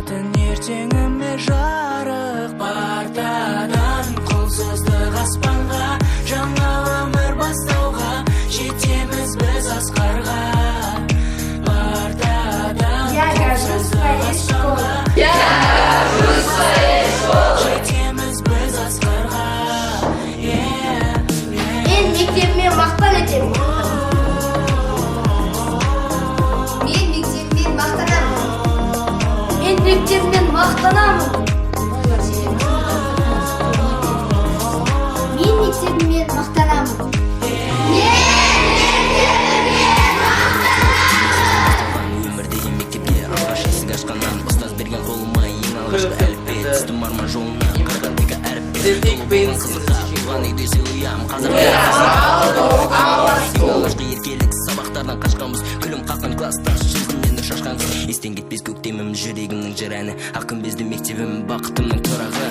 болатын ертеңіме жарық партадан құлсыздық аспанға жаңа өмір бастауға жетеміз біз асқарға партадан құлсыздық аспанға жетеміз біз асқарға мен мектебіме мақтан етемін. Мен мектебіммен мақтанамын. Мен мектебіммен мақтанамын. Мен мектебіммен мақтанамын. Өмірдегі мектепке алғаш есік ашқаннан ұстаз берген қолыма ең алғашқы әліппе түстім арман жолына қырғандегі әріппе қызыққа туған үйде сыйлыям қазақ алғашқы еркелік сабақтардан қашқанбыз күлім қаққан класстан жүзімнен нұр шашқан қыз естен кетпес көктемім жүрегімнің жыр әні ақ күмбезді мектебім бақытымның тұрағы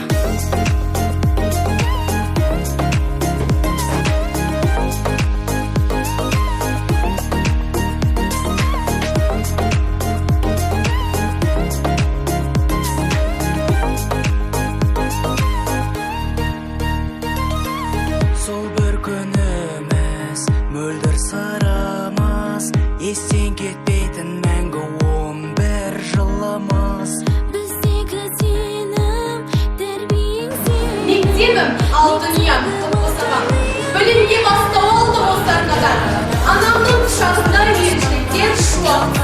сол бір күніміз мөлдір сырымыз естен кетпейтін мәңгі 11 жылымыз Біздегі сенім, тәрбиең сен. Мектебім алтын ұям тоқпасаған. Білімге бастау алды осылардан. Анамның құшағында ержеткен шуақ